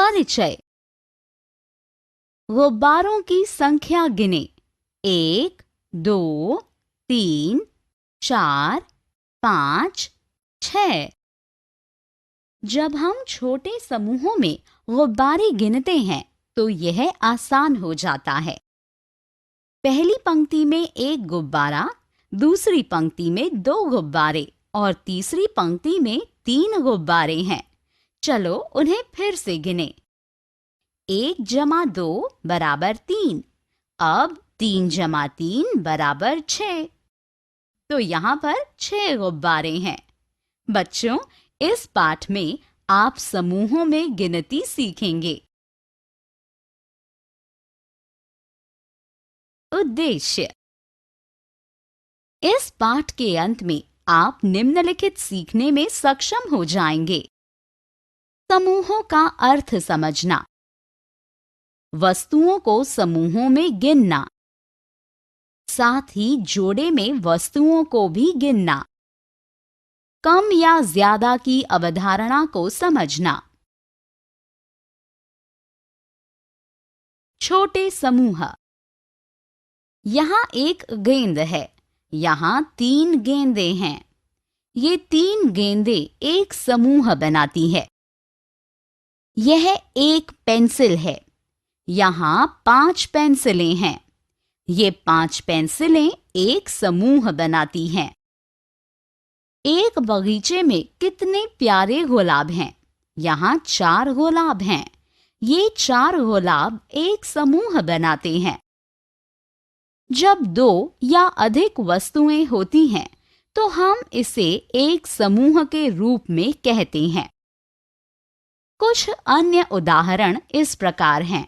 परिचय। गुब्बारों की संख्या गिने। 1, 2, 3, 4, 5, 6। जब हम छोटे समूहों में गुब्बारे गिनते हैं तो यह आसान हो जाता है। पहली पंक्ति में 1 गुब्बारा, दूसरी पंक्ति में 2 गुब्बारे और तीसरी पंक्ति में 3 गुब्बारे हैं। चलो उन्हें फिर से गिने। 1 जमा 2 बराबर 3। अब 3 जमा 3 बराबर 6। तो यहाँ पर 6 गुब्बारे हैं। बच्चों, इस पाठ में आप समूहों में गिनती सीखेंगे। उद्देश्य। इस पाठ के अंत में आप निम्नलिखित सीखने में सक्षम हो जाएंगे। समूहों का अर्थ समझना, वस्तुओं को समूहों में गिनना, साथ ही जोड़े में वस्तुओं को भी गिनना, कम या ज्यादा की अवधारणा को समझना। छोटे समूह। यहाँ एक गेंद है, यहाँ 3 गेंदें हैं। ये 3 गेंदें एक समूह बनाती है। यह एक पेंसिल है, यहाँ 5 पेंसिलें हैं। ये 5 पेंसिलें एक समूह बनाती हैं। एक बगीचे में कितने प्यारे गुलाब हैं? यहाँ 4 गुलाब हैं। ये 4 गुलाब एक समूह बनाते हैं। जब 2 या अधिक वस्तुएं होती हैं तो हम इसे एक समूह के रूप में कहते हैं। कुछ अन्य उदाहरण इस प्रकार हैं।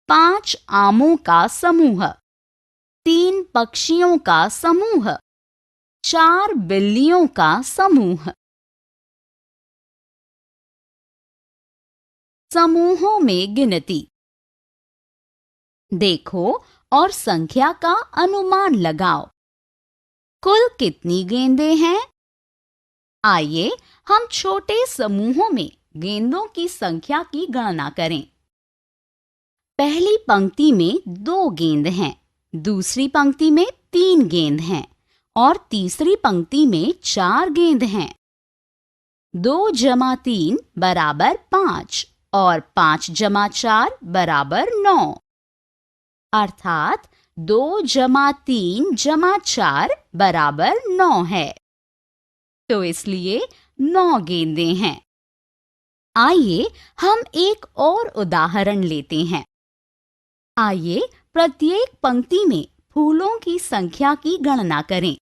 5 आमों का समूह, 3 पक्षियों का समूह, 4 बिल्लियों का समूह। समूहों में गिनती। देखो और संख्या का अनुमान लगाओ। कुल कितनी गेंदें हैं? आइए हम छोटे समूहों में गेंदों की संख्या की गणना करें। पहली पंक्ति में 2 गेंद हैं, दूसरी पंक्ति में 3 गेंद हैं और तीसरी पंक्ति में 4 गेंद हैं। 2 जमा 3 बराबर 5 और 5 जमा 4 बराबर 9। अर्थात 2 जमा 3 जमा 4 बराबर 9 है। तो इसलिए 9 गेंदें हैं। आइए हम एक और उदाहरण लेते हैं। आइए प्रत्येक पंक्ति में फूलों की संख्या की गणना करें।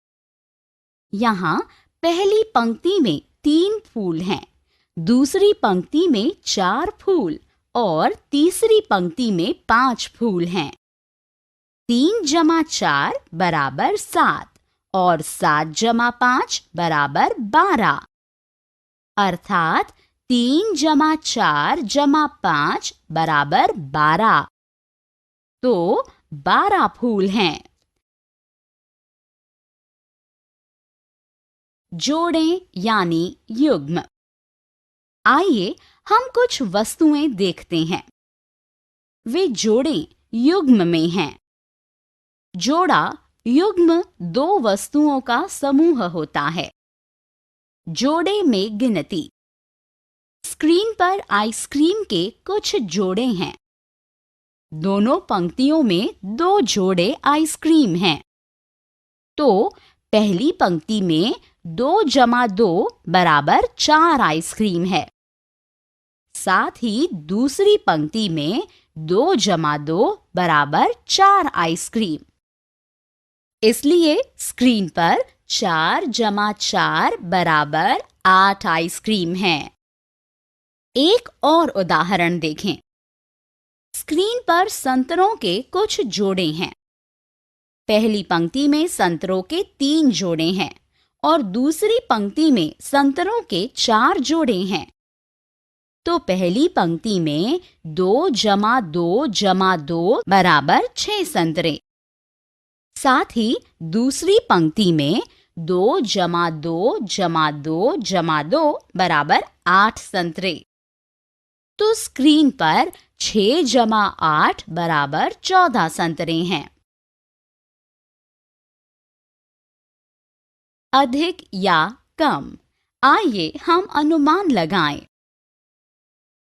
यहाँ पहली पंक्ति में 3 फूल हैं, दूसरी पंक्ति में 4 फूल और तीसरी पंक्ति में 5 फूल हैं। 3 जमा 4 बराबर 7 और 7 जमा 5 बराबर 12। अर्थात 3 जमा 4 जमा 5 बराबर 12। तो 12 फूल हैं। जोड़ें यानी युग्म। आइए हम कुछ वस्तुएं देखते हैं। वे जोड़ें युग्म में हैं। जोड़ा युग्म 2 वस्तुओं का समूह होता है। जोड़े में गिनती। स्क्रीन पर आइसक्रीम के कुछ जोड़े हैं। दोनों पंक्तियों में 2 जोड़े आइसक्रीम हैं। तो पहली पंक्ति में 2 जमा 2 बराबर 4 आइसक्रीम है। साथ ही दूसरी पंक्ति में 2 जमा 2 बराबर 4 आइसक्रीम। इसलिए स्क्रीन पर 4 जमा 4 बराबर 8 आइसक्रीम हैं। एक और उदाहरण देखें। स्क्रीन पर संतरों के कुछ जोड़े हैं। पहली पंक्ति में संतरों के 3 जोड़े हैं और दूसरी पंक्ति में संतरों के 4 जोड़े हैं। तो पहली पंक्ति में 2 जमा 2 जमा 2 बराबर 6 संतरे। साथ ही दूसरी पंक्ति में 2 जमा 2 जमा 2 जमा 2 बराबर 8 संतरे। तो स्क्रीन पर 6 जमा 8 बराबर 14 संतरे हैं। अधिक या कम, आइए हम अनुमान लगाएं।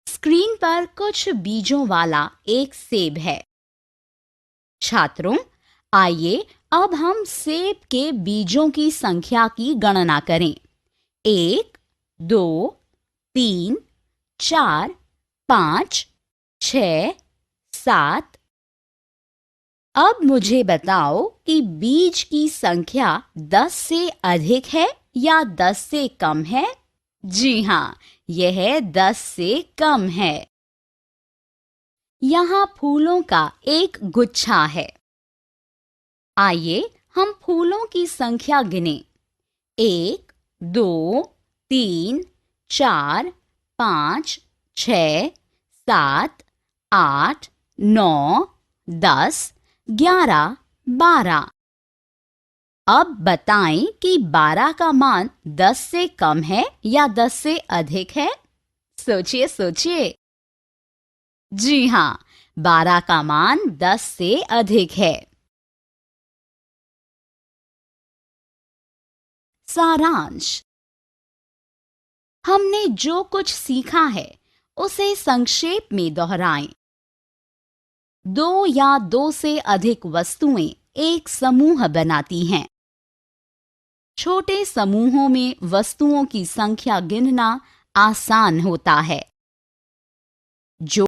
स्क्रीन पर कुछ बीजों वाला एक सेब है। छात्रों, आइए अब हम सेब के बीजों की संख्या की गणना करें। 1, 2, 3, 4, 5, 6, 7। अब मुझे बताओ कि बीज की संख्या 10 से अधिक है या 10 से कम है? जी हाँ, यह 10 से कम है। यहाँ फूलों का एक गुच्छा है। आइए हम फूलों की संख्या गिनें। 1, 2, 3, 4, 5, 6, 7, 8, 9, 10, 11, 12। अब बताएं कि 12 का मान 10 से कम है या 10 से अधिक है? सोचिए सोचिए। जी हाँ, 12 का मान 10 से अधिक है। सारांश। हमने जो कुछ सीखा है उसे संक्षेप में दोहराएं। 2 या 2 से अधिक वस्तुएं एक समूह बनाती हैं। छोटे समूहों में वस्तुओं की संख्या गिनना आसान होता है। जो